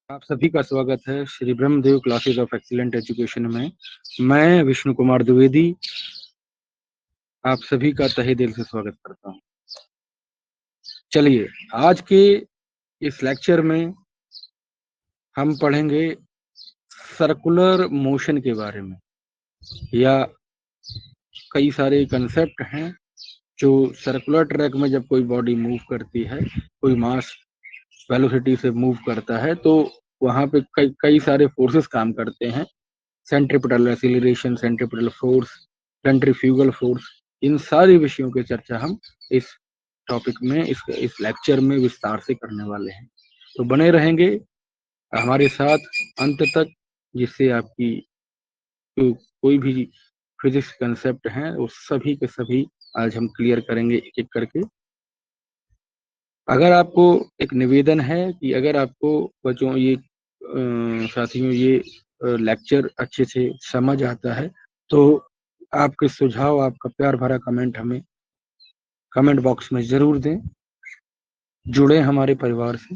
आप सभी का स्वागत है Shri Brahmadev classes of excellent education में। मैं विष्णु कुमार द्विवेदी आप सभी का तहे दिल से स्वागत करता हूं। चलिए, आज के इस लेक्चर में हम पढ़ेंगे सर्कुलर मोशन के बारे में, या कई सारे कंसेप्ट हैं जो सर्कुलर ट्रैक में जब कोई बॉडी मूव करती है, कोई मास वेलोसिटी से मूव करता है, तो वहां पे कई सारे फोर्सेस काम करते हैं। Centripetal acceleration, centripetal force, centrifugal force, इन सारे विषयों की चर्चा हम इस टॉपिक में, इस लेक्चर में विस्तार से करने वाले हैं। तो बने रहेंगे हमारे साथ अंत तक, जिससे आपकी कोई भी फिजिक्स कंसेप्ट हैं वो सभी के सभी आज हम क्लियर करेंगे एक एक करके। अगर आपको एक निवेदन है कि अगर आपको बच्चों ये साथियों ये लेक्चर अच्छे से समझ आता है तो आपके सुझाव, आपका प्यार भरा कमेंट हमें कमेंट बॉक्स में जरूर दें। जुड़े हमारे परिवार से।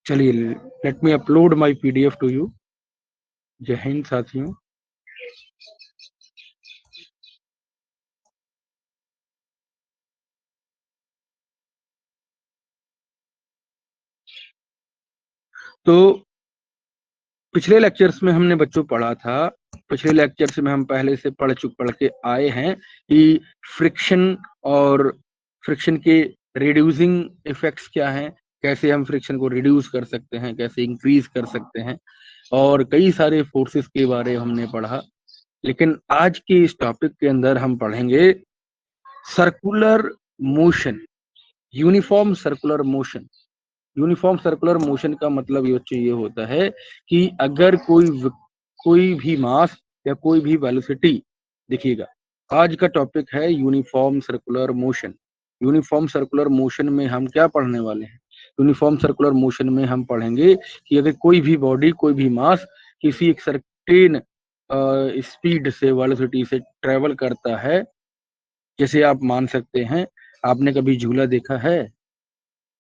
चलिए, let me upload my PDF to you. Jai Hind साथियों। तो पिछले लेक्चर्स में हमने बच्चों पढ़ा था, पिछले लेक्चर्स में हम पहले से पढ़ के आए हैं कि फ्रिक्शन और फ्रिक्शन के रिड्यूसिंग इफेक्ट्स क्या हैं, कैसे हम फ्रिक्शन को रिड्यूस कर सकते हैं, कैसे इंक्रीज कर सकते हैं, और कई सारे फोर्सेस के बारे में हमने पढ़ा। लेकिन आज के इस टॉपिक के अंदर हम पढ़ेंगे circular motion, uniform circular motion. Uniform circular motion का मतलब ये होता है कि अगर कोई भी मास या कोई भी वेलोसिटी, देखिएगा आज का टॉपिक है uniform circular motion. Uniform circular motion में हम क्या पढ़ने वाले हैं? यूनिफॉर्म सर्कुलर मोशन में हम पढ़ेंगे कि अगर कोई भी बॉडी, कोई भी मास किसी एक सर्टेन स्पीड से, वेलोसिटी से ट्रेवल करता है, जैसे आप मान सकते हैं, आपने कभी झूला देखा है?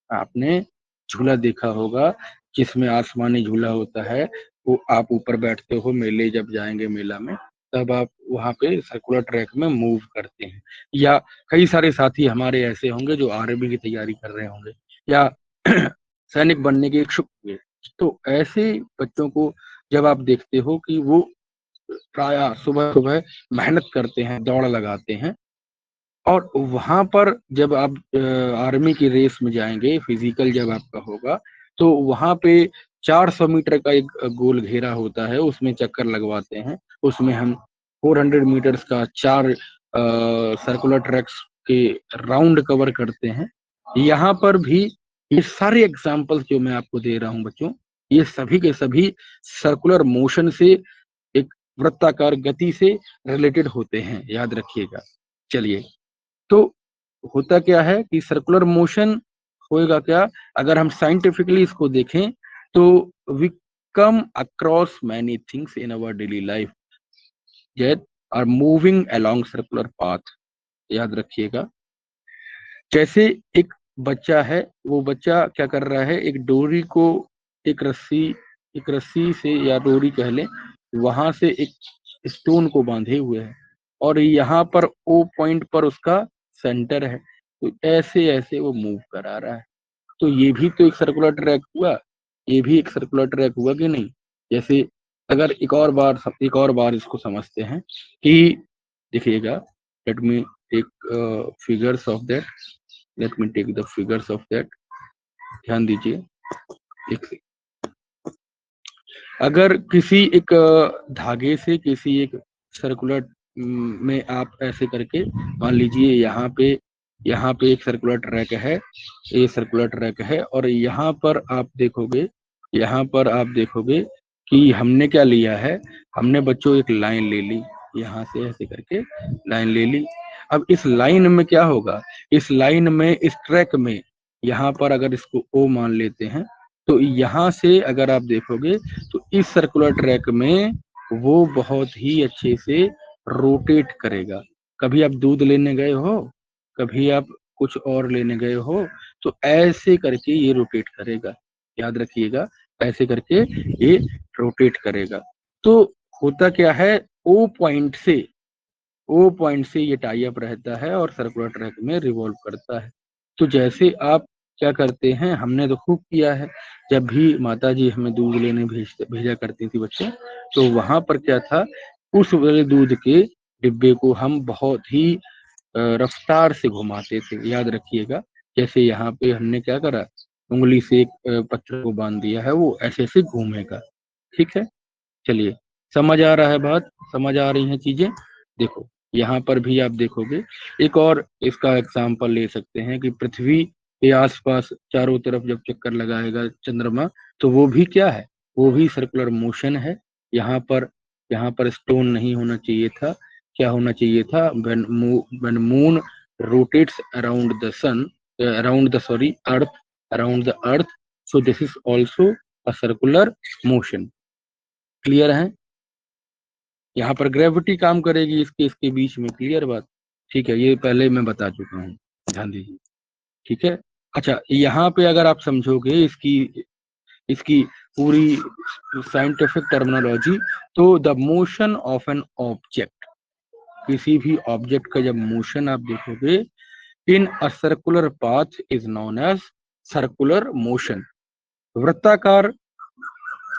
आपने झूला देखा होगा जिसमें आसमानी झूला होता है, वो आप ऊपर बैठते हो, मेले जब जाएंगे मेला में तब आप वहां पे सर्कुलर ट्रैक में मूव करते हैं। या कई सारे साथी हमारे ऐसे होंगे जो आर्मी की तैयारी कर रहे होंगे या सैनिक बनने के इच्छुक होंगे, तो ऐसे बच्चों को जब आप देखते हो कि वो प्रायः सुबह सुबह मेहनत करते हैं, दौड़ लगाते हैं, और वहां पर जब आप आर्मी की रेस में जाएंगे, फिजिकल जब आपका होगा, तो वहां पे 400 मीटर का एक गोल घेरा होता है, उसमें चक्कर लगवाते हैं। उसमें हम 400 मीटर्स का 4 सर्कुलर ट्रैक्स के राउंड कवर करते हैं। यहाँ पर भी ये सारे एग्जाम्पल्स जो मैं आपको दे रहा हूँ बच्चों, ये सभी के सभी सर्कुलर मोशन से, एक वृत्ताकार गति से रिलेटेड होते हैं, याद रखिएगा। चलिए, तो होता क्या है कि सर्कुलर मोशन होएगा क्या, अगर हम साइंटिफिकली इसको देखें तो we come across many things in our daily life that are moving along circular path. याद रखिएगा, जैसे एक बच्चा है, वो बच्चा क्या कर रहा है, एक डोरी को, एक रस्सी से या डोरी कह लें, वहां से एक स्टोन को बांधे हुए है, और यहाँ पर ओ पॉइंट पर उसका सेंटर है, तो ऐसे ऐसे वो मूव करा रहा है। तो ये भी तो एक सर्कुलर ट्रैक हुआ, ये भी एक सर्कुलर ट्रैक हुआ कि नहीं? जैसे अगर एक और बार इसको समझते हैं कि देखिएगा, let me take figures of that, let me take the figures of that. ध्यान दीजिए, एक अगर किसी एक धागे से किसी एक सर्कुलर में आप ऐसे करके मान लीजिए, यहाँ पे एक सर्कुलर ट्रैक है, ये सर्कुलर ट्रैक है, और यहाँ पर आप देखोगे, यहाँ पर आप देखोगे कि हमने क्या लिया है, हमने बच्चों एक लाइन ले ली, यहाँ से ऐसे करके लाइन ले ली। अब इस लाइन में क्या होगा, इस लाइन में, इस ट्रैक में, यहाँ पर अगर इसको ओ मान लेते हैं, तो यहाँ से अगर आप देखोगे तो इस सर्कुलर ट्रैक में वो बहुत ही अच्छे से रोटेट करेगा। कभी आप दूध लेने गए हो, कभी आप कुछ और लेने गए हो, तो ऐसे करके ये रोटेट करेगा, याद रखिएगा, ऐसे करके ये रोटेट करेगा। तो होता क्या है, ओ पॉइंट से ये टाई अप रहता है और सर्कुलर ट्रैक में रिवॉल्व करता है। तो जैसे आप क्या करते हैं, हमने तो खूब किया है, जब भी माता जी हमें दूध लेने भेजा करती थी बच्चे, तो वहां पर क्या था, उस वाले दूध के डिब्बे को हम बहुत ही रफ्तार से घुमाते थे, याद रखिएगा। जैसे यहाँ पे हमने क्या करा, उंगली से एक पत्थर को बांध दिया है, वो ऐसे ऐसे घूमेगा। ठीक है, चलिए, समझ आ रहा है बात, समझ आ रही हैं चीजें। देखो यहाँ पर भी आप देखोगे, एक और इसका एग्जाम्पल ले सकते हैं कि पृथ्वी के आसपास चारों तरफ जब चक्कर लगाएगा चंद्रमा, तो वो भी क्या है, वो भी सर्कुलर मोशन है। यहाँ पर स्टोन नहीं होना चाहिए था, क्या होना चाहिए था, when moon rotates around the sun, around the sorry earth, around the earth, so this is also a circular motion। Clear है, यहाँ पर ग्रेविटी काम करेगी इसके बीच में, क्लियर बात। ठीक है, ये पहले मैं बता चुका हूँ, ध्यान दीजिए। ठीक है, अच्छा, यहाँ पे अगर आप समझोगे इसकी इसकी पूरी साइंटिफिक टर्मिनोलॉजी, तो the motion of an object, किसी भी ऑब्जेक्ट का जब मोशन आप देखोगे in a circular path is known as circular motion. वृत्ताकार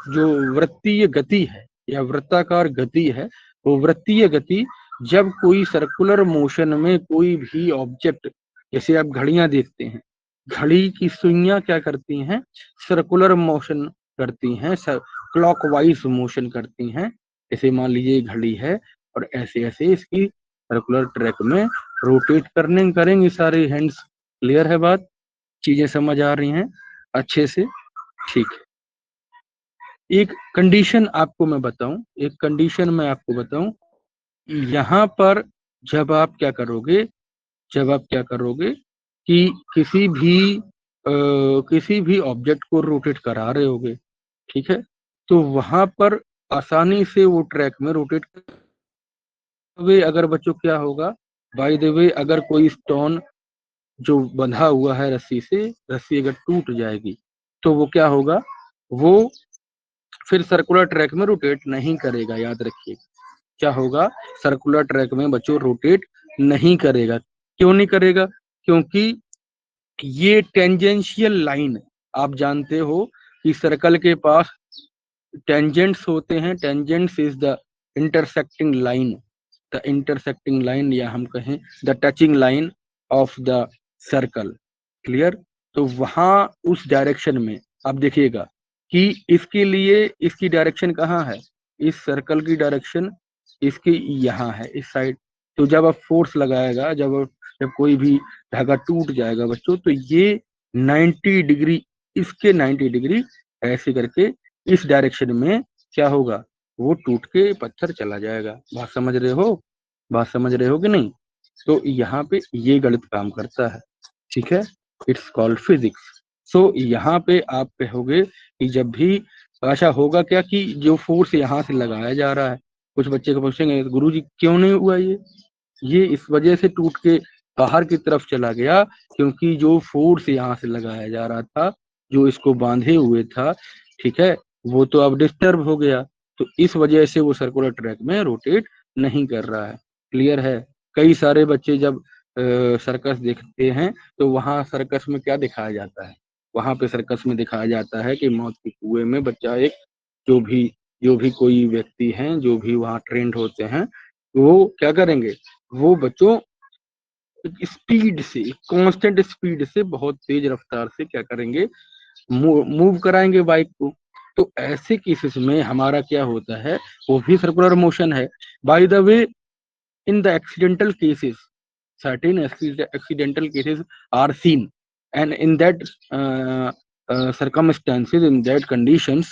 जो वृत्तीय गति है या वृत्ताकार गति है, वो वृत्तीय गति जब कोई सर्कुलर मोशन में कोई भी ऑब्जेक्ट, जैसे आप घड़ियां देखते हैं, घड़ी की सुइयां क्या करती हैं, सर्कुलर मोशन करती हैं, क्लॉकवाइज मोशन करती हैं। जैसे मान लीजिए घड़ी है और ऐसे ऐसे इसकी सर्कुलर ट्रैक में रोटेट करने करेंगे सारे हैंड्स। क्लियर है बात, चीजें समझ आ रही हैं अच्छे से। ठीक है, एक कंडीशन आपको मैं बताऊं, एक कंडीशन मैं आपको बताऊं, यहाँ पर जब आप क्या करोगे, जब आप क्या करोगे कि किसी भी ऑब्जेक्ट को रोटेट करा रहे होगे, ठीक है, तो वहां पर आसानी से वो ट्रैक में रोटेट वे, अगर बच्चों क्या होगा, बाय द वे, अगर कोई स्टोन जो बंधा हुआ है रस्सी से, रस्सी अगर टूट जाएगी तो वो क्या होगा, वो फिर सर्कुलर ट्रैक में रोटेट नहीं करेगा, याद रखिए। क्या होगा, सर्कुलर ट्रैक में बच्चों रोटेट नहीं करेगा। क्यों नहीं करेगा, क्योंकि ये टेंजेंशियल लाइन, आप जानते हो कि सर्कल के पास टेंजेंट्स होते हैं। Tangents is the intersecting line, the intersecting line, या हम कहें the touching line of the circle. Clear, तो वहां उस डायरेक्शन में आप देखिएगा कि इसके लिए इसकी डायरेक्शन कहाँ है, इस सर्कल की डायरेक्शन इसकी यहाँ है, इस साइड। तो जब आप फोर्स लगाएगा, जब कोई भी धागा टूट जाएगा बच्चों, तो ये 90 डिग्री, इसके 90 डिग्री ऐसे करके इस डायरेक्शन में क्या होगा, वो टूट के पत्थर चला जाएगा। बात समझ रहे हो, बात समझ रहे हो कि नहीं। तो यहाँ पे ये गलत काम करता है, ठीक है, इट्स कॉल्ड फिजिक्स। सो यहाँ पे आप कहोगे कि जब भी, अच्छा होगा क्या कि जो फोर्स यहाँ से लगाया जा रहा है, कुछ बच्चे को पूछेंगे गुरुजी क्यों नहीं हुआ ये इस वजह से टूट के बाहर की तरफ चला गया, क्योंकि जो फोर्स यहाँ से लगाया जा रहा था, जो इसको बांधे हुए था, ठीक है, वो तो अब डिस्टर्ब हो गया, तो इस वजह से वो सर्कुलर ट्रैक में रोटेट नहीं कर रहा है। क्लियर है, कई सारे बच्चे जब सर्कस देखते हैं, तो वहां सर्कस में क्या दिखाया जाता है, वहां पे सर्कस में दिखाया जाता है कि मौत के कुएं में बच्चा एक, जो भी जो भी कोई व्यक्ति हैं, जो भी वहां ट्रेंड होते हैं, वो क्या करेंगे, वो बच्चों स्पीड से, कांस्टेंट स्पीड से, बहुत तेज रफ्तार से क्या करेंगे, मूव कराएंगे बाइक को। तो ऐसे केसेस में हमारा क्या होता है, वो भी सर्कुलर मोशन है। By the way, in the accidental cases, certain accidental cases are seen, and in that circumstances, in that conditions,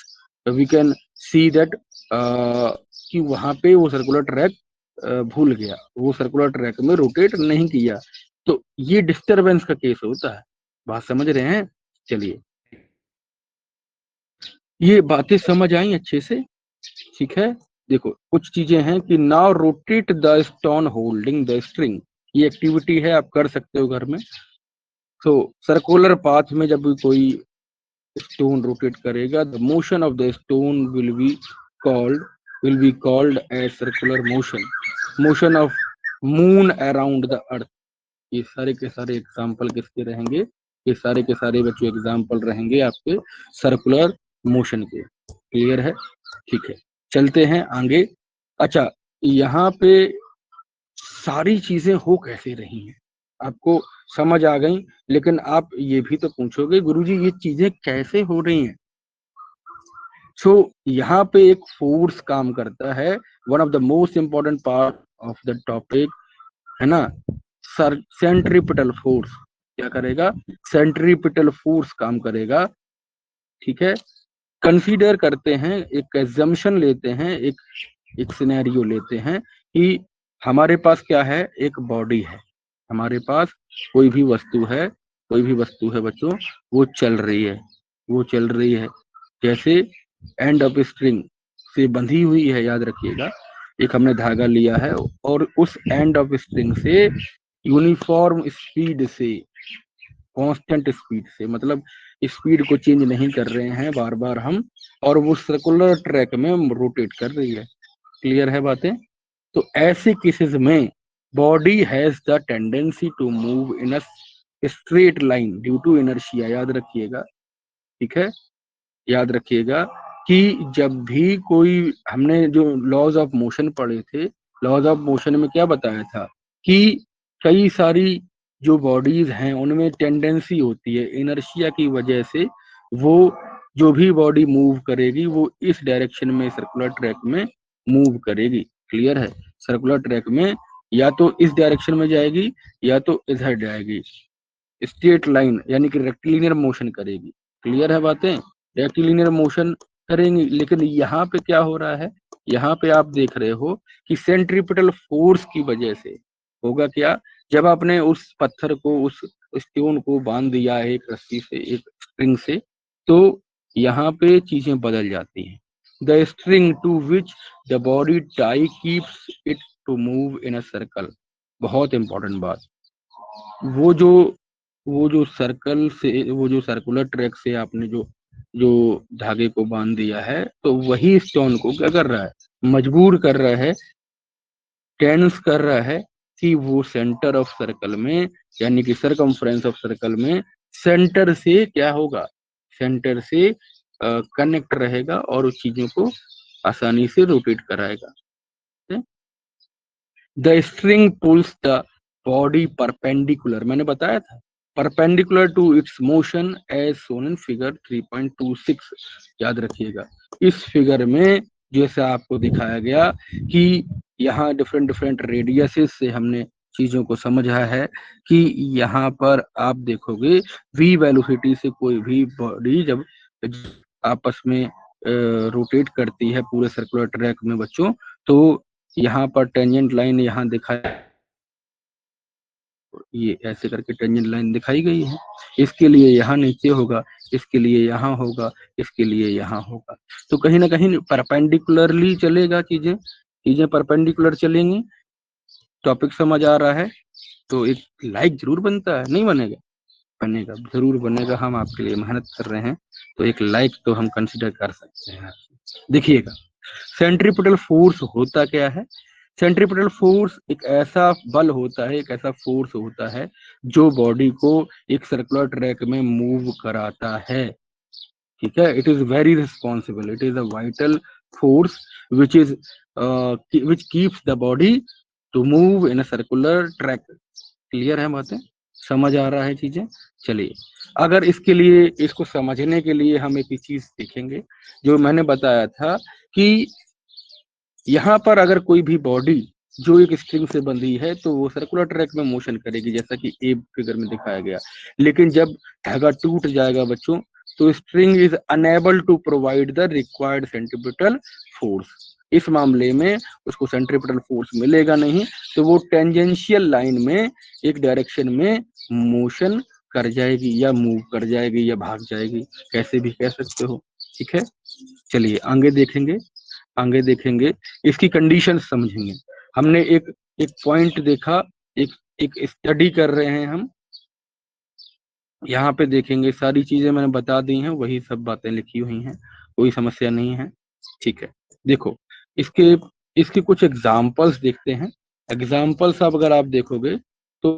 we can see that कि वहां पे वो सर्कुलर ट्रैक भूल गया, वो सर्कुलर ट्रैक में रोटेट नहीं किया, तो ये डिस्टरबेंस का केस होता है। बात समझ रहे हैं, चलिए, ये बातें समझ आई अच्छे से, ठीक है। देखो कुछ चीजें हैं कि now rotate the stone holding the string, ये एक्टिविटी है, आप कर सकते हो घर में। तो सर्कुलर पाथ में जब भी कोई स्टोन रोटेट करेगा, the motion of the stone will be called as circular motion. Motion of moon around the earth. ये सारे के सारे एग्जाम्पल किसके रहेंगे? ये सारे के सारे बच्चों एग्जाम्पल रहेंगे आपके सर्कुलर मोशन के। क्लियर है? ठीक है, चलते हैं आगे। अच्छा, यहाँ पे सारी चीजें हो कैसे रही हैं आपको समझ आ गई, लेकिन आप ये भी तो पूछोगे गुरुजी ये चीजें कैसे हो रही हैं। सो यहाँ पे एक फोर्स काम करता है, one of the most important part of the topic है ना, सेंट्रीपिटल फोर्स। क्या करेगा? सेंट्रीपिटल फोर्स काम करेगा। ठीक है, कंसीडर करते हैं, एक एजम्पशन लेते हैं, एक सिनेरियो लेते हैं कि हमारे पास क्या है, एक बॉडी है, हमारे पास कोई भी वस्तु है, कोई भी वस्तु है बच्चों, वो चल रही है, वो चल रही है। जैसे एंड ऑफ स्ट्रिंग से बंधी हुई है, याद रखिएगा, एक हमने धागा लिया है और उस एंड ऑफ स्ट्रिंग से यूनिफॉर्म स्पीड से, कांस्टेंट स्पीड से, मतलब स्पीड को चेंज नहीं कर रहे हैं बार बार हम, और वो सर्कुलर ट्रैक में रोटेट कर रही है। क्लियर है बातें? तो ऐसे केसेस में body has the tendency to move in a straight line due to inertia. याद रखिएगा, ठीक है, याद रखिएगा कि जब भी कोई, हमने जो लॉज ऑफ मोशन पढ़े थे, लॉज ऑफ मोशन में क्या बताया था कि कई सारी जो बॉडीज हैं उनमें टेंडेंसी होती है इनर्शिया की वजह से, वो जो भी बॉडी मूव करेगी वो इस डायरेक्शन में सर्कुलर ट्रैक में मूव करेगी। क्लियर है? सर्कुलर ट्रैक में या तो इस डायरेक्शन में जाएगी या तो इधर जाएगी, स्ट्रेट लाइन यानी कि रेक्टिलिनियर मोशन करेगी। क्लियर है बातें? रेक्टिलिनियर मोशन करेंगी। लेकिन यहाँ पे क्या हो रहा है, यहाँ पे आप देख रहे हो कि सेंट्रीपिटल फोर्स की वजह से होगा क्या, जब आपने उस पत्थर को, उस स्टोन को बांध दिया है एक रस्सी से, एक स्ट्रिंग से, तो यहाँ पे चीजें बदल जाती हैं। The string to which the body tie keeps it to move in a circle. बहुत इंपॉर्टेंट बात, वो जो वो जो सर्कल से, वो जो सर्कुलर ट्रैक से आपने जो जो धागे को बांध दिया है, तो वही स्टोन को क्या कर रहा है, मजबूर कर रहा है, टेंस कर रहा है कि वो सेंटर ऑफ सर्कल में, यानी कि सरकमफ्रेंस ऑफ सर्कल में सेंटर से क्या होगा, सेंटर से कनेक्ट रहेगा और उस चीजों को आसानी से रोटेट कराएगा। The string pulls the body perpendicular, मैंने बताया था, perpendicular to its motion as shown in figure 3.26। याद रखिएगा, इस फिगर में जैसे आपको दिखाया गया कि यहाँ डिफरेंट डिफरेंट रेडियसेस से हमने चीजों को समझा है कि यहाँ पर आप देखोगे v वेलोसिटी से कोई भी बॉडी जब आपस में रोटेट करती है पूरे सर्कुलर ट्रैक में बच्चों, तो यहाँ पर टेंजेंट लाइन यहाँ दिखाई, ये ऐसे करके टेंजेंट लाइन दिखाई गई है, इसके लिए यहाँ नीचे होगा, इसके लिए यहाँ होगा, इसके लिए यहाँ होगा। तो कहीं ना कहीं परपेंडिकुलरली चलेगा, चीजें चीजें परपेंडिकुलर चलेंगी। टॉपिक समझ आ रहा है? तो एक लाइक जरूर बनता है, नहीं बनेगा? बनेगा, जरूर बनेगा, हम आपके लिए मेहनत कर रहे हैं, तो एक लाइक तो हम कंसिडर कर सकते हैं। देखिएगा, सेंट्रीपिटल फोर्स होता क्या है? सेंट्रीपिटल फोर्स एक ऐसा बल होता है, एक ऐसा फोर्स होता है जो बॉडी को एक सर्कुलर ट्रैक में मूव कराता है। ठीक है, it is very responsible, it is a vital force which is which keeps the body to move in a circular track. Clear है बातें? समझ आ रहा है चीजें? चलिए, अगर इसके लिए, इसको समझने के लिए हम एक चीज देखेंगे जो मैंने बताया था कि यहाँ पर अगर कोई भी बॉडी जो एक स्ट्रिंग से बंधी है तो वो सर्कुलर ट्रैक में मोशन करेगी, जैसा कि ए फिगर में दिखाया गया। लेकिन जब धागा टूट जाएगा बच्चों, तो string is unable to provide the required centripetal force. इस मामले में उसको सेंट्रीपिटल फोर्स मिलेगा नहीं, तो वो टेंजेंशियल लाइन में एक डायरेक्शन में मोशन कर जाएगी या मूव कर जाएगी या भाग जाएगी, कैसे भी कह सकते हो। ठीक है, चलिए आगे देखेंगे, आगे देखेंगे, इसकी कंडीशन समझेंगे। हमने एक, 1 पॉइंट देखा, एक एक स्टडी कर रहे हैं हम, यहाँ पे देखेंगे सारी चीजें मैंने बता दी हैं, वही सब बातें लिखी हुई हैं, कोई समस्या नहीं है। ठीक है, देखो इसके इसके कुछ एग्जाम्पल्स देखते हैं। एग्जाम्पल्स अब अगर आप देखोगे तो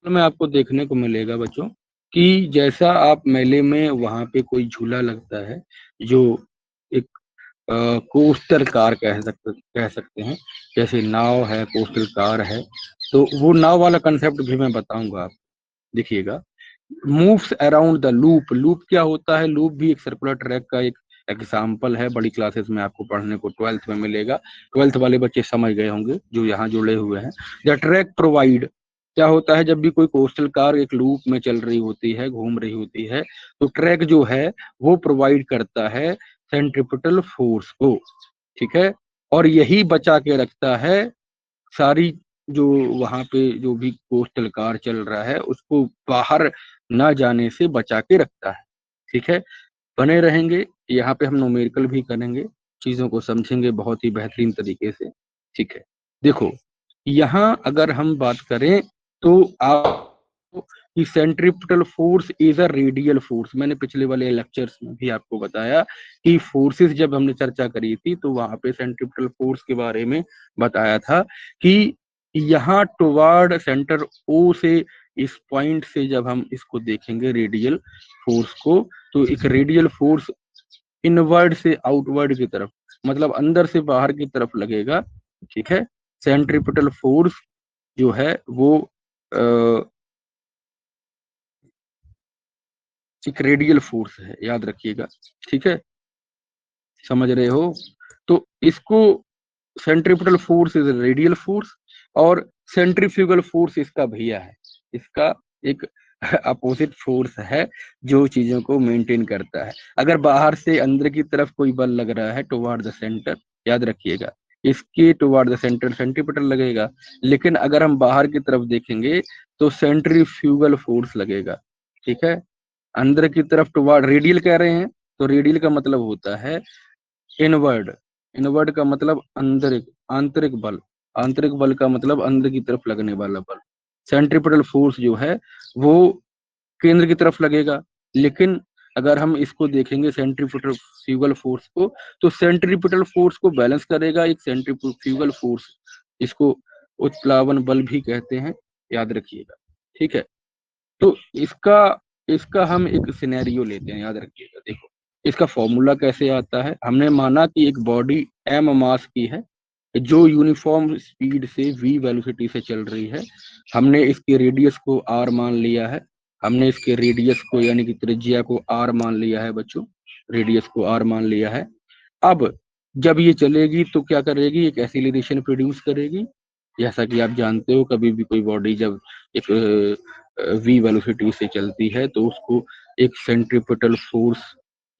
में आपको देखने को मिलेगा बच्चों कि जैसा आप मेले में वहां पे कोई झूला लगता है जो एक कोस्टर कार कह सकते हैं, जैसे नाव है, कोस्टर कार है, तो वो नाव वाला कंसेप्ट भी मैं बताऊंगा आप देखिएगा। Moves around the loop, loop क्या होता है? लूप भी एक सर्कुलर ट्रैक का एक एग्जाम्पल है, बड़ी क्लासेस में आपको पढ़ने को 12th में मिलेगा। 12th वाले बच्चे समझ गए होंगे जो यहाँ जुड़े हुए हैं। द ट्रैक प्रोवाइड, क्या होता है जब भी कोई कोस्टल कार एक लूप में चल रही होती है, घूम रही होती है, तो ट्रैक जो है वो प्रोवाइड करता है सेंट्रिपिटल फोर्स को, ठीक है, और यही बचा के रखता है सारी जो वहां पे जो भी कोस्टल कार चल रहा है उसको बाहर ना जाने से बचा के रखता है। ठीक है, बने रहेंगे, यहाँ पे हम न्यूमेरिकल भी करेंगे, चीजों को समझेंगे बहुत ही बेहतरीन तरीके से। ठीक है, देखो यहाँ अगर हम बात करें तो आप कि centripetal force is a radial force, मैंने पिछले वाले लेक्चर्स में भी आपको बताया कि फोर्सेस जब हमने चर्चा करी थी तो वहां पे सेंट्रिपिटल फोर्स के बारे में बताया था कि यहाँ टुवार्ड सेंटर ओ से, इस पॉइंट से जब हम इसको देखेंगे रेडियल फोर्स को, तो एक रेडियल फोर्स इनवर्ड से आउटवर्ड की तरफ, मतलब अंदर से बाहर की तरफ लगेगा। ठीक है, सेंट्रिपिटल फोर्स जो है वो एक रेडियल फोर्स है, याद रखिएगा। ठीक है, समझ रहे हो? तो इसको centripetal force is radial force, और सेंट्रीफ्यूगल फोर्स इसका भैया है, इसका एक अपोजिट फोर्स है जो चीजों को मेंटेन करता है। अगर बाहर से अंदर की तरफ कोई बल लग रहा है टुवार्ड द सेंटर, याद रखिएगा इसके टुवार्ड द सेंटर सेंट्रीपिटल लगेगा, लेकिन अगर हम बाहर की तरफ देखेंगे तो सेंट्रीफ्यूगल फोर्स लगेगा। ठीक है, अंदर की तरफ टुवार्ड रेडियल कह रहे हैं, तो रेडियल का मतलब होता है इनवर्ड, इनवर्ड का मतलब आंतरिक, आंतरिक बल, आंतरिक बल का मतलब अंदर की तरफ लगने वाला बल। सेंट्रिपिटल फोर्स जो है वो केंद्र की तरफ लगेगा, लेकिन अगर हम इसको देखेंगे सेंट्रीपिटल फ्यूगल फोर्स को, तो सेंट्रीपिटल फोर्स को बैलेंस करेगा एक सेंट्रीफ्यूगल फोर्स, इसको उत्प्लावन बल भी कहते हैं, याद रखिएगा। ठीक है, तो इसका इसका हम एक सिनेरियो लेते हैं, याद रखिएगा। देखो इसका फॉर्मूला कैसे आता है, हमने माना कि एक बॉडी एम मास की है जो यूनिफॉर्म स्पीड से वी वेलोसिटी से चल रही है, हमने इसके रेडियस को आर मान लिया है, हमने इसके रेडियस को यानी कि त्रिज्या को आर मान लिया है बच्चों, रेडियस को आर मान लिया है। अब जब ये चलेगी तो क्या करेगी, एक एक्सीलरेशन प्रोड्यूस करेगी। जैसा कि आप जानते हो कभी भी कोई बॉडी जब एक वी वेलोसिटी से चलती है तो उसको एक सेंट्रिपिटल फोर्स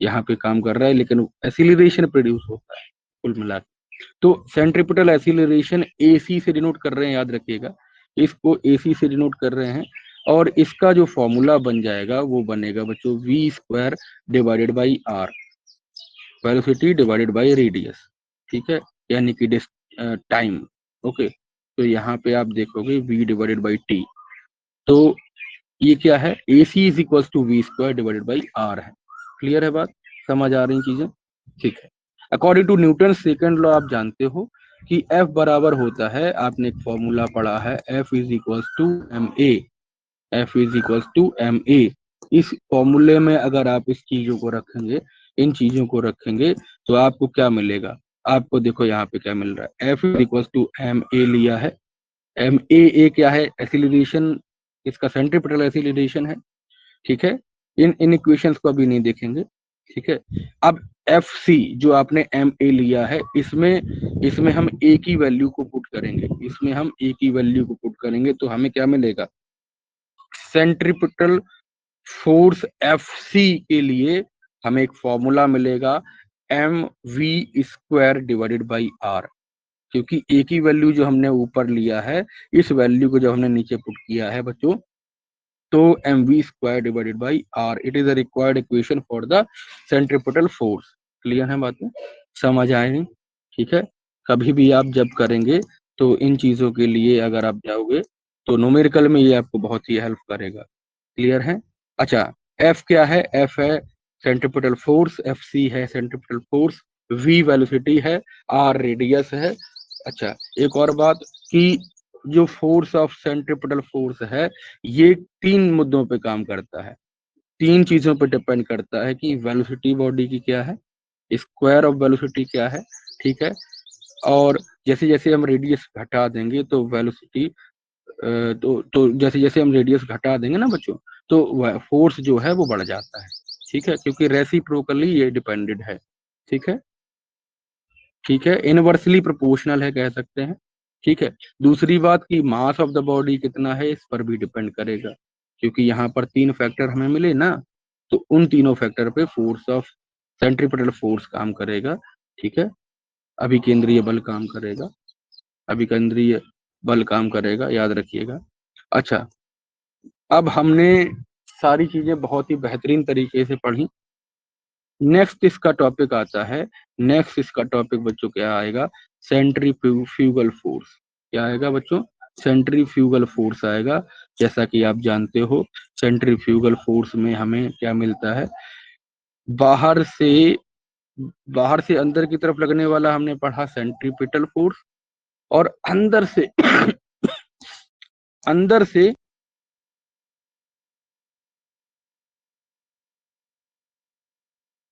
यहाँ पे काम कर रहा है, लेकिन एक्सीलरेशन प्रोड्यूस होता है कुल मिला के। तो सेंट्रिपिटल एक्सीलरेशन एसी से डिनोट कर रहे हैं, याद रखिएगा, इसको एसी से डिनोट कर रहे हैं, और इसका जो फॉर्मूला बन जाएगा वो बनेगा बच्चों v square divided by r, velocity divided by radius. ठीक है, यानी कि टाइम। ओके, तो यहाँ पे आप देखोगे v डिवाइडेड बाई टी, तो ये क्या है, A C is equal to V square divided by R है। क्लियर है बात, समझ आ रही चीजें? ठीक है, according to Newton second law आप जानते हो कि F बराबर होता है, आपने एक फॉर्मूला पढ़ा है, F is equal to m a, F is equal to m a. इस फॉर्मूले में अगर आप इस चीजों को रखेंगे, इन चीजों को रखेंगे, तो आपको क्या मिलेगा, आपको देखो यहाँ पे क्या मिल रहा है, F is equal to m a लिया है, एम ए क्या है, एक्सीलरेशन, इसका सेंट्रीपिटल एक्सीलरेशन है। ठीक है, इन इन इक्वेशंस को अभी नहीं देखेंगे। ठीक है, अब एफ सी जो आपने एम ए लिया है, इसमें इसमें हम ए की वैल्यू को पुट करेंगे, इसमें हम ए की वैल्यू को पुट करेंगे तो हमें क्या मिलेगा, सेंट्रिपिटल फोर्स एफ सी के लिए हमें एक फॉर्मूला मिलेगा m v square divided by r, क्योंकि ए की वैल्यू जो हमने ऊपर लिया है, इस वैल्यू को जब हमने नीचे पुट किया है बच्चों, तो m v square divided by r, it is a required equation for the centripetal force. Clear है बातें, समझ आएगी? ठीक है, कभी भी आप जब करेंगे तो इन चीजों के लिए अगर आप जाओगे तो न्यूमेरिकल में ये आपको बहुत ही हेल्प करेगा। क्लियर है? अच्छा, एफ क्या है? एफ है सेंट्रीपिटल फोर्स, एफ सी है सेंट्रीपिटल फोर्स, वी वेलोसिटी है, आर रेडियस है। अच्छा, एक और बात कि जो फोर्स ऑफ सेंट्रीपिटल फोर्स है ये 3 मुद्दों पे काम करता है, 3 चीजों पे डिपेंड करता है कि वेलोसिटी बॉडी की क्या है, स्क्वायर ऑफ वेलोसिटी क्या है, ठीक है। और जैसे जैसे हम रेडियस घटा देंगे तो वेलोसिटी तो जैसे जैसे हम रेडियस घटा देंगे ना बच्चों, तो फोर्स जो है वो बढ़ जाता है, ठीक है, क्योंकि रेसिप्रोकली ये डिपेंडेड है, ठीक है, ठीक है, इनवर्सली प्रोपोर्शनल है कह सकते हैं, ठीक है। दूसरी बात कि मास ऑफ द बॉडी कितना है इस पर भी डिपेंड करेगा, क्योंकि यहाँ पर 3 फैक्टर हमें मिले ना, तो उन तीनों फैक्टर पे फोर्स ऑफ सेंट्रीपिटल फोर्स काम करेगा, ठीक है। अभिकेंद्रीय बल काम करेगा, अभिकेंद्रीय बल काम करेगा, याद रखिएगा। अच्छा, अब हमने सारी चीजें बहुत ही बेहतरीन तरीके से पढ़ी। नेक्स्ट इसका टॉपिक आता है, नेक्स्ट इसका टॉपिक बच्चों क्या आएगा? Centrifugal force. क्या आएगा बच्चों? सेंट्रीफ्यूगल फोर्स आएगा। जैसा कि आप जानते हो सेंट्रीफ्यूगल फोर्स में हमें क्या मिलता है? बाहर से बाहर से अंदर की तरफ लगने वाला हमने पढ़ा सेंट्रीपिटल फोर्स, और अंदर से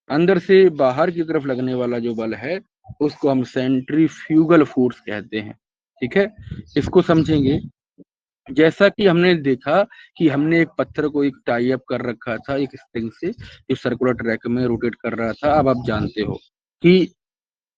अंदर से बाहर की तरफ लगने वाला जो बल है उसको हम सेंट्रीफ्यूगल फोर्स कहते हैं, ठीक है। इसको समझेंगे। जैसा कि हमने देखा कि हमने एक पत्थर को एक टाई अप कर रखा था एक स्प्रिंग से जो सर्कुलर ट्रैक में रोटेट कर रहा था। अब आप जानते हो कि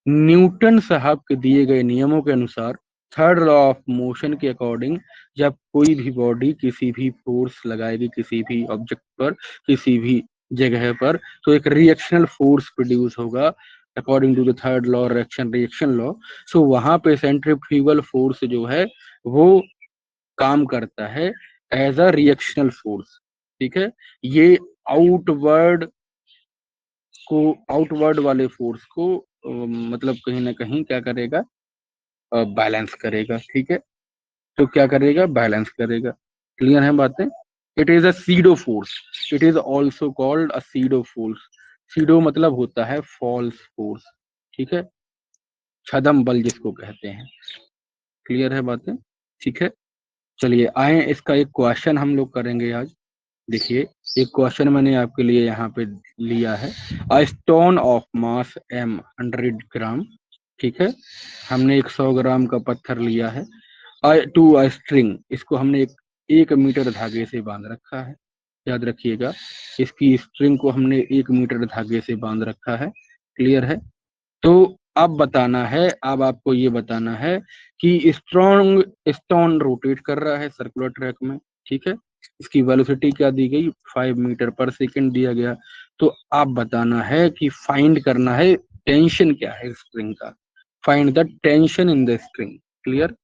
न्यूटन साहब के दिए गए नियमों के अनुसार थर्ड लॉ ऑफ मोशन के अकॉर्डिंग जब कोई भी बॉडी किसी भी फोर्स लगाएगी किसी भी ऑब्जेक्ट पर, किसी भी जगह पर, तो एक रिएक्शनल फोर्स प्रोड्यूस होगा according to the third law, reaction reaction law. So वहां पे सेंट्रीफ्यूगल फोर्स जो है वो काम करता है एज अ रिएक्शनल फोर्स, ठीक है। ये आउटवर्ड आउटवर्ड वाले फोर्स को मतलब कहीं ना कहीं क्या करेगा? बैलेंस करेगा, ठीक है। तो क्या करेगा? बैलेंस करेगा। क्लियर है बातें? It is a pseudo force, it is also called a pseudo force. Pseudo मतलब होता है फॉल्स फोर्स, ठीक है, छदम बल जिसको कहते हैं। क्लियर है बातें? ठीक है, चलिए आए इसका एक क्वेश्चन हम लोग करेंगे आज। देखिए, एक क्वेश्चन मैंने आपके लिए यहाँ पे लिया है। A stone of mass m 100 gram, ठीक है, हमने एक 100 ग्राम का पत्थर लिया है। टू अ स्ट्रिंग, इसको हमने एक मीटर धागे से बांध रखा है, याद रखिएगा। इसकी स्ट्रिंग को हमने 1 मीटर धागे से बांध रखा है। क्लियर है? तो अब बताना है, अब आपको ये बताना है कि स्ट्रॉन्ग स्टोन रोटेट कर रहा है सर्कुलर ट्रैक में, ठीक है। इसकी वेलोसिटी क्या दी गई? 5 मीटर पर सेकेंड दिया गया। तो आप बताना है कि फाइंड करना है टेंशन क्या है स्प्रिंग का, find the tension in the spring. Clear?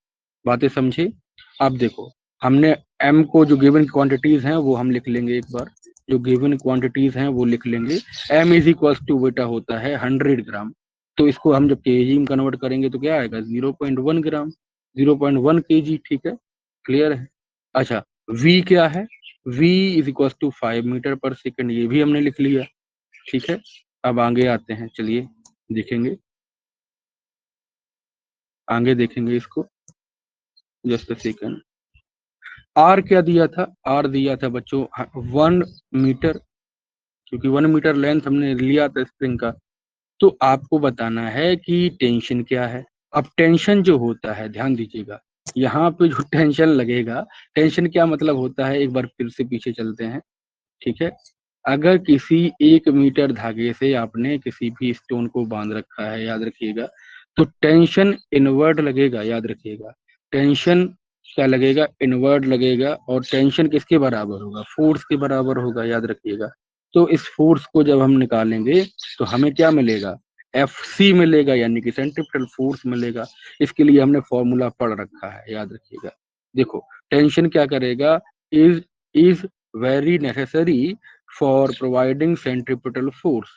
बातें समझे? अब देखो, हमने एम को जो गिवन क्वांटिटीज हैं वो हम लिख लेंगे एक बार, जो गिवन क्वांटिटीज हैं वो लिख लेंगे। एम इज इक्वल टू बेटा होता है 100 ग्राम, तो इसको हम जब केजी में कन्वर्ट करेंगे तो क्या आएगा? 0.1 ग्राम, 0.1 kg, ठीक है। क्लियर है? अच्छा, v क्या है? v is equal to 5 metre per second, ये भी हमने लिख लिया, ठीक है। अब आगे आते हैं, चलिए देखेंगे, आगे देखेंगे इसको, जस्ट अ सेकेंड। आर क्या दिया था? आर दिया था बच्चों 1 मीटर, क्योंकि 1 मीटर लेंथ हमने लिया था स्प्रिंग का। तो आपको बताना है कि टेंशन क्या है। अब टेंशन जो होता है, ध्यान दीजिएगा, यहाँ पे जो टेंशन लगेगा, टेंशन क्या मतलब होता है, एक बार फिर से पीछे चलते हैं, ठीक है। अगर किसी 1 मीटर धागे से आपने किसी भी स्टोन को बांध रखा है, याद रखिएगा, तो टेंशन इनवर्ड लगेगा, याद रखिएगा। टेंशन क्या लगेगा? इनवर्ड लगेगा। और टेंशन किसके बराबर होगा? फोर्स के बराबर होगा, याद रखिएगा। तो इस फोर्स को जब हम निकालेंगे तो हमें क्या मिलेगा? एफ सी मिलेगा, यानी कि सेंट्रीपिटल फोर्स मिलेगा। इसके लिए हमने फॉर्मूला पढ़ रखा है, याद रखिएगा। देखो, टेंशन क्या करेगा? Is very necessary for providing centripetal force.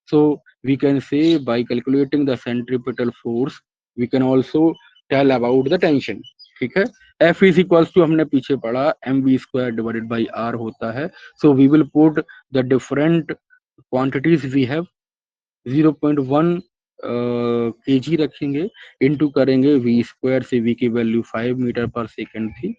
So we can say by calculating the centripetal force, we can also tell about the tension. ठीक है? F इज इक्वल्स टू हमने पीछे पढ़ा mv² डिवाइडेड बाई r होता है. So we will put the different quantities we have 0.1 kg रखेंगे, into करेंगे v² से v की वैल्यू 5 मीटर पर सेकंड थी,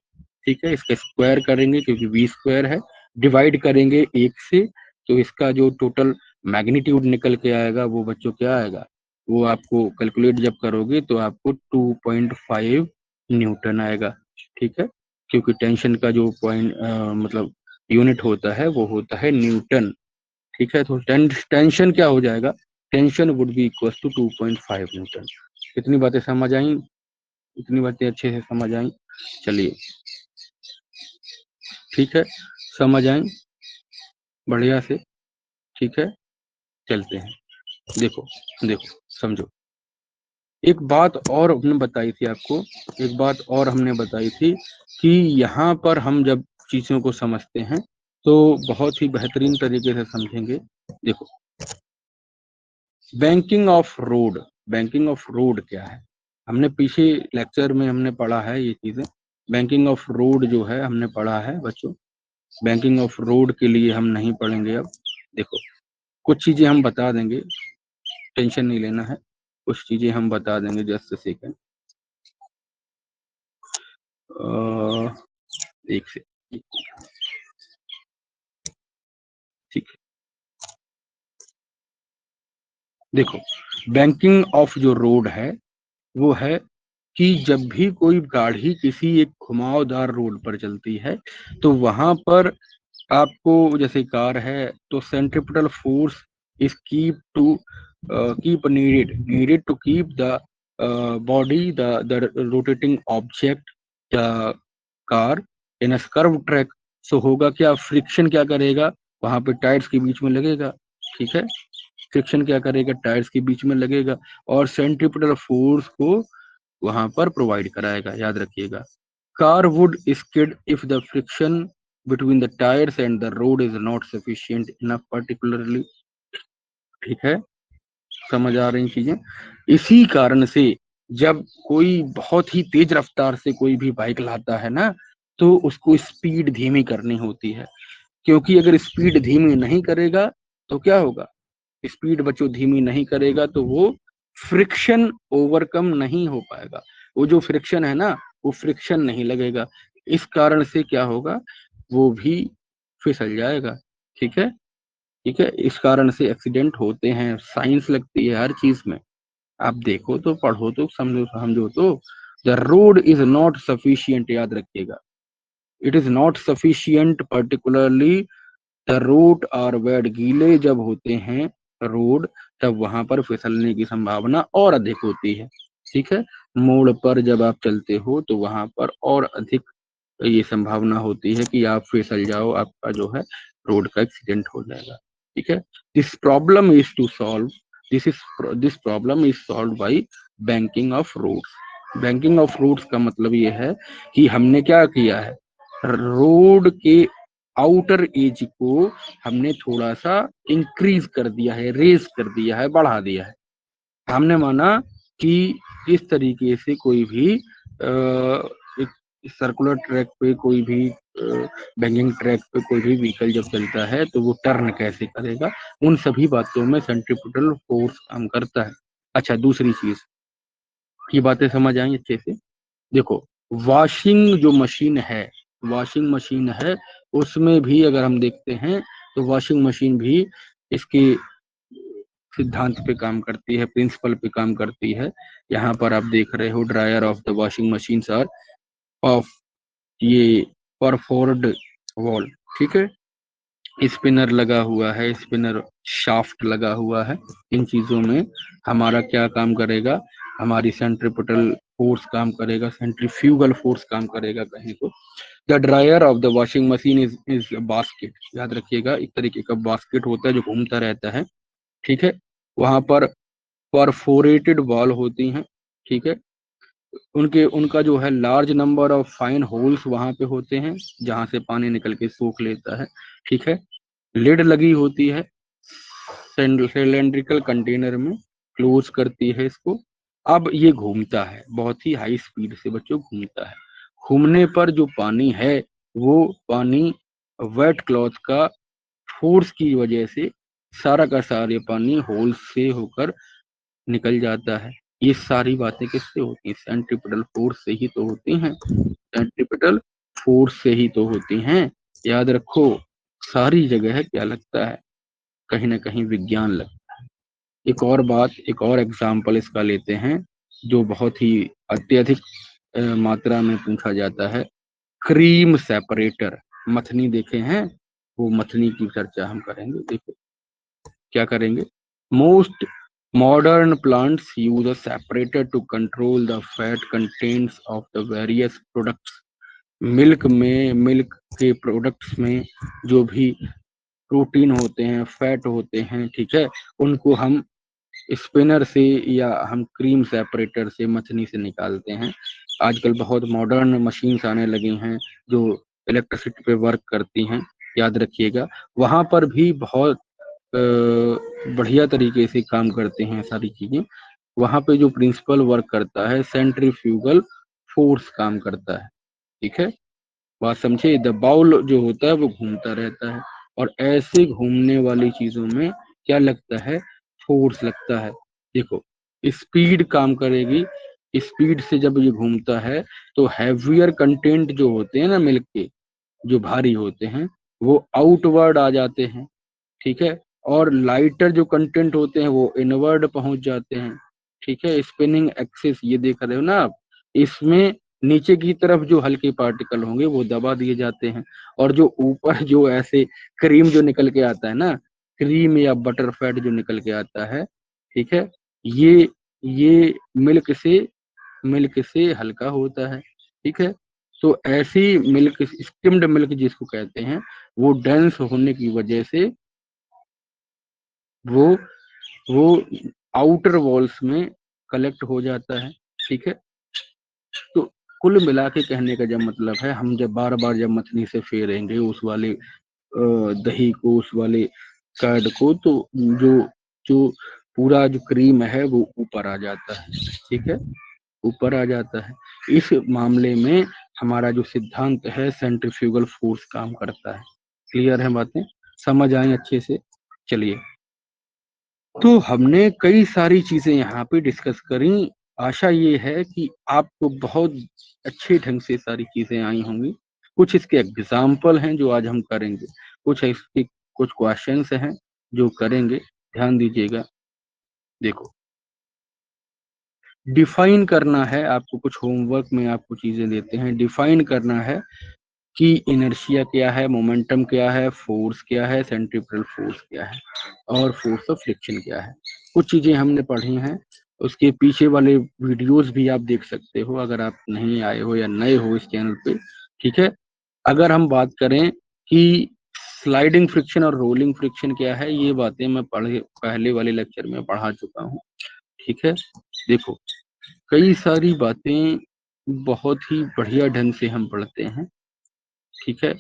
ठीक है, इसका स्क्वायर करेंगे क्योंकि v² है, डिवाइड करेंगे 1 से, तो इसका जो टोटल मैग्नीट्यूड निकल के आएगा वो बच्चों क्या आएगा, वो आपको कैलकुलेट जब करोगे तो आपको 2.5 न्यूटन आएगा, ठीक है, क्योंकि टेंशन का जो पॉइंट मतलब यूनिट होता है वो होता है न्यूटन, ठीक है, तो टेंशन क्या हो जाएगा, tension would be equal to 2.5 newton. कितनी बातें समझ आई, इतनी बातें अच्छे से समझ आई, चलिए ठीक है, समझ आई बढ़िया से, ठीक है, चलते हैं. देखो देखो समझो, एक बात और हमने बताई थी आपको, एक बात और हमने बताई थी कि यहाँ पर हम जब चीजों को समझते हैं तो बहुत ही बेहतरीन तरीके से समझेंगे. देखो, banking of road, banking of road क्या है, हमने पीछे लेक्चर में हमने पढ़ा है ये चीजें. बैंकिंग ऑफ रोड जो है हमने पढ़ा है बच्चों, बैंकिंग ऑफ रोड के लिए हम नहीं पढ़ेंगे अब. देखो, कुछ चीजें हम बता देंगे, टेंशन नहीं लेना है, कुछ चीजें हम बता देंगे, जस्ट सेकेंड, एक से, ठीक है. देखो, बैंकिंग ऑफ जो रोड है वो है कि जब भी कोई गाड़ी किसी एक घुमावदार रोड पर चलती है तो वहां पर आपको, जैसे कार है तो centripetal force is keep needed to keep the body the rotating object the car in a curve track. So होगा क्या, फ्रिक्शन क्या करेगा, वहां पे टायर्स के बीच में लगेगा, ठीक है, फ्रिक्शन क्या करेगा, टायर्स के बीच में लगेगा और सेंट्रिपिटल फोर्स को वहां पर प्रोवाइड कराएगा, याद रखिएगा. Car would skid if the friction between the tires and the road is not sufficient enough particularly, ठीक है, समझ आ रही चीजें. इसी कारण से जब कोई बहुत ही तेज रफ्तार से कोई भी बाइक लाता है ना, तो उसको स्पीड धीमी करनी होती है, क्योंकि अगर स्पीड धीमी नहीं करेगा तो क्या होगा, स्पीड बच्चों धीमी नहीं करेगा तो वो फ्रिक्शन ओवरकम नहीं हो पाएगा, वो जो फ्रिक्शन है ना वो फ्रिक्शन नहीं लगेगा, इस कारण से क्या होगा, वो भी फिसल जाएगा, ठीक है, ठीक है, इस कारण से एक्सीडेंट होते हैं, साइंस लगती है हर चीज में, आप देखो तो पढ़ो तो समझो समझो तो. The road is not sufficient, याद रखिएगा, it is not sufficient particularly the road और वेट, गीले जब होते हैं रोड तब वहां पर फिसलने की संभावना और अधिक होती है, ठीक है, मोड़ पर जब आप चलते हो तो वहां पर और अधिक ये संभावना होती है कि आप फिसल जाओ, आपका जो है रोड का एक्सीडेंट हो जाएगा, ठीक है. This problem is to solve, this problem is solve by banking of roads. Banking of roads का मतलब ये है कि हमने क्या किया है, रोड के आउटर एज को हमने थोड़ा सा इंक्रीज कर दिया है, रेज कर दिया है, बढ़ा दिया है. हमने माना कि इस तरीके से कोई भी सर्कुलर ट्रैक पे कोई भी बैंकिंग ट्रैक पे कोई भी व्हीकल जब चलता है तो वो टर्न कैसे करेगा, उन सभी बातों में सेंट्रिपिटल फोर्स काम करता है. अच्छा, दूसरी चीज, ये बातें समझ आई अच्छे से. देखो, वॉशिंग जो मशीन है, वॉशिंग मशीन है, उसमें भी अगर हम देखते हैं तो वॉशिंग मशीन भी इसके सिद्धांत पे काम करती है, प्रिंसिपल पे काम करती है. यहाँ पर आप देख रहे हो dryer of the washing machine are of ये परफोर्ड वॉल, ठीक है, स्पिनर लगा हुआ है, स्पिनर शाफ्ट लगा हुआ है, इन चीजों में हमारा क्या काम करेगा, हमारी सेंट्रिपिटल फोर्स काम करेगा, सेंट्रीफ्यूगल फोर्स काम करेगा कहीं तो. The dryer of the washing machine is basket, याद रखिएगा, एक तरीके का बास्केट होता है जो घूमता रहता है, ठीक है, वहां पर परफोरेटेड वॉल होती हैं, ठीक है, उनका जो है large number of fine holes वहां पे होते हैं जहां से पानी निकल के सोख लेता है, ठीक है, लिड लगी होती है सिलेंड्रिकल कंटेनर में, क्लोज करती है इसको. अब ये घूमता है बहुत ही हाई स्पीड से बच्चों, घूमता है, घूमने पर जो पानी है वो पानी वेट क्लॉथ का फोर्स की वजह से सारा का सारा पानी होल से होकर निकल जाता है। ये सारी बातें किससे होती हैं? सेंट्रीपिटल फोर्स से ही तो होती हैं। सेंट्रीपिटल फोर्स से ही तो होती हैं। याद रखो, सारी जगह क्या लगता है? कहीं ना कहीं विज्ञान लगता है। एक और बात, एक और एग्जाम्पल इसका लेते हैं जो बहुत ही अत्यधिक मात्रा में पूछा जाता है। क्रीम सेपरेटर, मथनी देखे हैं? वो मथनी की चर्चा हम करेंगे। देखो क्या करेंगे। Most modern plants use a separator to control the fat contents of the various products। Milk में, मिल्क के प्रोडक्ट्स में जो भी प्रोटीन होते हैं, फैट होते हैं, ठीक है, उनको हम स्पिनर से या हम क्रीम सेपरेटर से, मथनी से निकालते हैं। आजकल बहुत मॉडर्न मशीन्स आने लगी हैं जो इलेक्ट्रिसिटी पे वर्क करती हैं, याद रखिएगा। वहां पर भी बहुत बढ़िया तरीके से काम करते हैं सारी चीजें। वहां पे जो प्रिंसिपल वर्क करता है, सेंट्रीफ्यूगल फोर्स काम करता है। ठीक है, बात समझे। द बाउल जो होता है वो घूमता रहता है, और ऐसे घूमने वाली चीजों में क्या लगता है? फोर्स लगता है। देखो, स्पीड काम करेगी। स्पीड से जब ये घूमता है तो हैवियर कंटेंट जो होते हैं ना मिल्क के, जो भारी होते हैं, वो आउटवर्ड आ जाते हैं। ठीक है, और लाइटर जो कंटेंट होते हैं वो इनवर्ड पहुंच जाते हैं। ठीक है, स्पिनिंग एक्सिस ये देख रहे हो ना आप, इसमें नीचे की तरफ जो हल्के पार्टिकल होंगे वो दबा दिए जाते हैं, और जो ऊपर जो ऐसे क्रीम जो निकल के आता है ना, क्रीम या बटर फैट जो निकल के आता है, ठीक है, ये मिल्क से हल्का होता है। ठीक है, तो ऐसी मिल्क, स्किम्ड मिल्क जिसको कहते हैं, वो डेंस होने की वजह से वो वो आउटर वॉल्स में कलेक्ट हो जाता है। ठीक है, तो कुल मिला के कहने का जब मतलब है, हम जब बार बार जब मछली से फेरेंगे उस वाले दही को, उस वाले कर्ड को, तो जो जो पूरा जो क्रीम है वो ऊपर आ जाता है। ठीक है, ऊपर आ जाता है। इस मामले में हमारा जो सिद्धांत है, सेंट्रीफ्यूगल फोर्स काम करता है। क्लियर है बातें? समझ आए अच्छे से? चलिए, तो हमने कई सारी चीजें यहाँ पे डिस्कस करी। आशा ये है कि आपको बहुत अच्छे ढंग से सारी चीजें आई होंगी। कुछ इसके एग्जाम्पल हैं जो आज हम करेंगे, कुछ इसके कुछ क्वेश्चंस हैं जो करेंगे। ध्यान दीजिएगा। देखो, डिफाइन करना है आपको, कुछ होमवर्क में आपको चीजें देते हैं, डिफाइन करना है कि इनर्शिया क्या है, मोमेंटम क्या है, फोर्स क्या है, सेंट्रीपिटल फोर्स क्या है, और फोर्स ऑफ फ्रिक्शन क्या है। कुछ चीजें हमने पढ़ी हैं। उसके पीछे वाले वीडियोस भी आप देख सकते हो अगर आप नहीं आए हो या नए हो इस चैनल पे। ठीक है, अगर हम बात करें कि स्लाइडिंग फ्रिक्शन और रोलिंग फ्रिक्शन क्या है, ये बातें मैं पहले वाले लेक्चर में पढ़ा चुका हूँ। ठीक है, देखो, कई सारी बातें बहुत ही बढ़िया ढंग से हम पढ़ते हैं। ठीक है,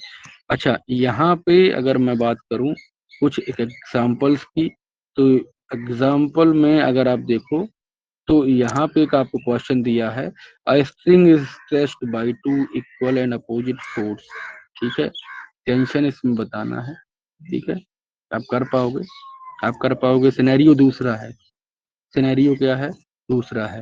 अच्छा, यहाँ पे अगर मैं बात करूं कुछ एग्जाम्पल्स की, तो एग्जाम्पल में अगर आप देखो तो यहाँ पे एक आपको क्वेश्चन दिया है, a string is stretched by two equal and opposite force. ठीक है, टेंशन इसमें बताना है। ठीक है, आप कर पाओगे? आप कर पाओगे? सिनेरियो दूसरा है। सिनेरियो क्या है? दूसरा है।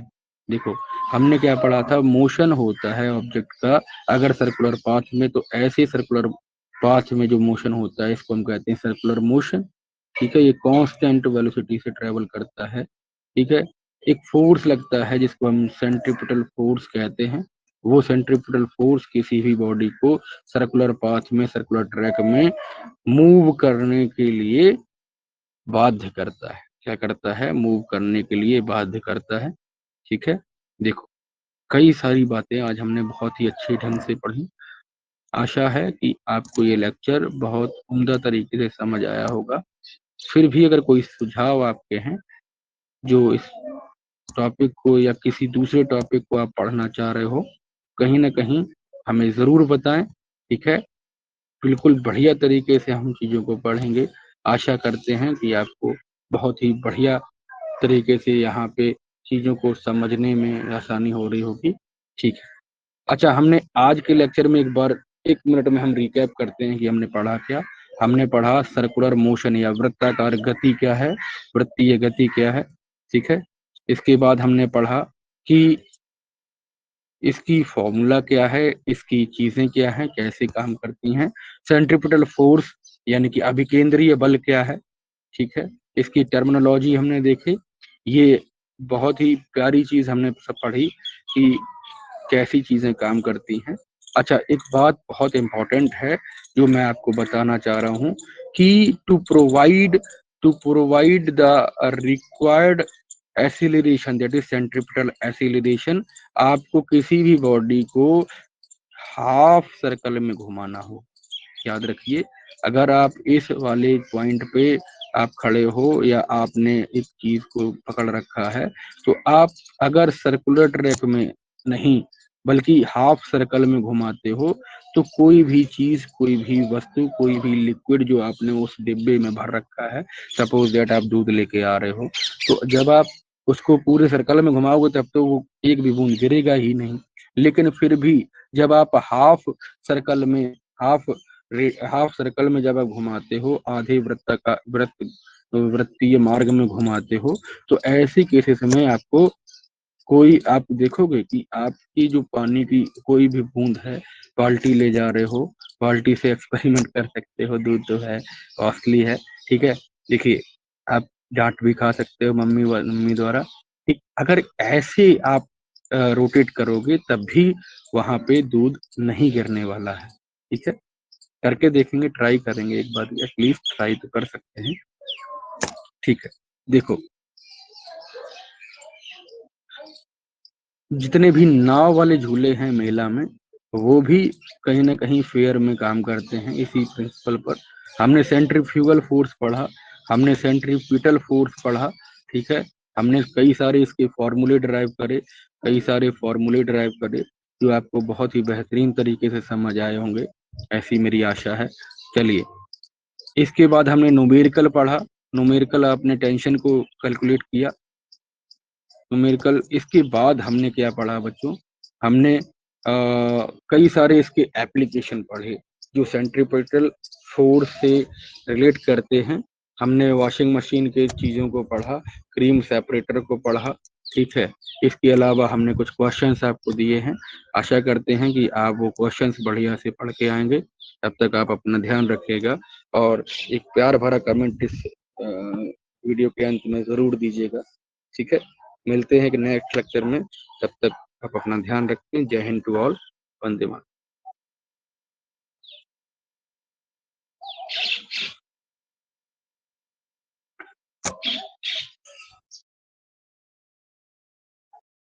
देखो, हमने क्या पढ़ा था, मोशन होता है ऑब्जेक्ट का अगर सर्कुलर पाथ में, तो ऐसे सर्कुलर पाथ में जो मोशन होता है इसको हम कहते हैं सर्कुलर मोशन। ठीक है, ये कांस्टेंट वेलोसिटी से ट्रेवल करता है। ठीक है, एक फोर्स लगता है जिसको हम सेंट्रीपिटल फोर्स कहते हैं। वो सेंट्रीपिटल फोर्स किसी भी बॉडी को सर्कुलर पाथ में, सर्कुलर ट्रैक में मूव करने के लिए बाध्य करता है। क्या करता है? मूव करने के लिए बाध्य करता है। ठीक है, देखो, कई सारी बातें आज हमने बहुत ही अच्छे ढंग से पढ़ी। आशा है कि आपको ये लेक्चर बहुत उम्दा तरीके से समझ आया होगा। फिर भी अगर कोई सुझाव आपके हैं जो इस टॉपिक को या किसी दूसरे टॉपिक को आप पढ़ना चाह रहे हो, कहीं ना कहीं हमें जरूर बताएं। ठीक है, बिल्कुल बढ़िया तरीके से हम चीजों को पढ़ेंगे। आशा करते हैं कि आपको बहुत ही बढ़िया तरीके से यहाँ पे चीजों को समझने में आसानी हो रही होगी। ठीक है। अच्छा, हमने आज के लेक्चर में एक बार 1 मिनट में हम रिकैप करते हैं कि हमने पढ़ा क्या। हमने पढ़ा सर्कुलर मोशन या वृत्ताकार गति क्या है, वृत्तीय गति क्या है, ठीक है। इसके बाद हमने पढ़ा कि इसकी फॉर्मूला क्या है, इसकी चीजें क्या हैं, कैसे काम करती हैं। सेंट्रीपिटल फोर्स यानी कि अभिकेंद्रीय बल क्या है, ठीक है। इसकी टर्मिनोलॉजी हमने देखी। ये बहुत ही प्यारी चीज हमने सब पढ़ी कि कैसी चीजें काम करती हैं। अच्छा, एक बात बहुत इंपॉर्टेंट है जो मैं आपको बताना चाह रहा हूं कि to provide the required acceleration, that is centripetal acceleration, आपको किसी भी बॉडी को हाफ सर्कल में घुमाना हो। याद रखिए, अगर आप इस वाले पॉइंट पे आप खड़े हो या आपने इस चीज को पकड़ रखा है, तो आप अगर सर्कुलर ट्रैक में नहीं बल्कि हाफ सर्कल में घुमाते हो, तो कोई भी चीज, कोई भी वस्तु, कोई भी लिक्विड जो आपने उस डिब्बे में भर रखा है, सपोज दैट आप दूध लेके आ रहे हो, तो जब आप उसको पूरे सर्कल में घुमाओगे तब तो वो एक भी बूंद गिरेगा ही नहीं। लेकिन फिर भी जब आप हाफ सर्कल में हाफ हाफ सर्कल में जब आप घुमाते हो, आधे वृत्तीय मार्ग में घुमाते हो, तो ऐसे केसेस में आपको कोई, आप देखोगे कि आपकी जो पानी की कोई भी बूंद है, बाल्टी ले जा रहे हो, बाल्टी से एक्सपेरिमेंट कर सकते हो, दूध तो है कॉस्टली है, ठीक है। देखिए, आप डांट भी खा सकते हो मम्मी द्वारा, ठीक। अगर ऐसे आप रोटेट करोगे तब भी वहां पे दूध नहीं गिरने वाला है, ठीक है। करके देखेंगे, ट्राई करेंगे एक बार, एटलीस्ट ट्राई तो कर सकते हैं, ठीक है। देखो, जितने भी नाव वाले झूले हैं मेला में, वो भी कहीं ना कहीं फेयर में काम करते हैं इसी प्रिंसिपल पर। हमने सेंट्रीफ्यूगल फोर्स पढ़ा, हमने सेंट्रीपिटल फोर्स पढ़ा, ठीक है। हमने कई सारे इसके फॉर्मूले ड्राइव करे, कई सारे फॉर्मूले ड्राइव करे, जो आपको बहुत ही बेहतरीन तरीके से समझ आए होंगे, ऐसी मेरी आशा है। चलिए, इसके बाद हमने न्यूमेरिकल पढ़ा। न्यूमेरिकल आपने टेंशन को कैलकुलेट किया, न्यूमेरिकल। इसके बाद हमने क्या पढ़ा बच्चों, हमने कई सारे इसके एप्लीकेशन पढ़े जो सेंट्रीपिटल फोर्स से रिलेट करते हैं। हमने वॉशिंग मशीन के चीज़ों को पढ़ा, क्रीम सेपरेटर को पढ़ा, ठीक है। इसके अलावा हमने कुछ क्वेश्चंस आपको दिए हैं, आशा करते हैं कि आप वो क्वेश्चंस बढ़िया से पढ़ के आएंगे। तब तक आप अपना ध्यान रखिएगा और एक प्यार भरा कमेंट इस वीडियो के अंत में ज़रूर दीजिएगा, ठीक है। मिलते हैं एक नेक्स्ट लेक्चर में, तब तक आप अपना ध्यान रखें। Jai Hind to all, Vande Mataram.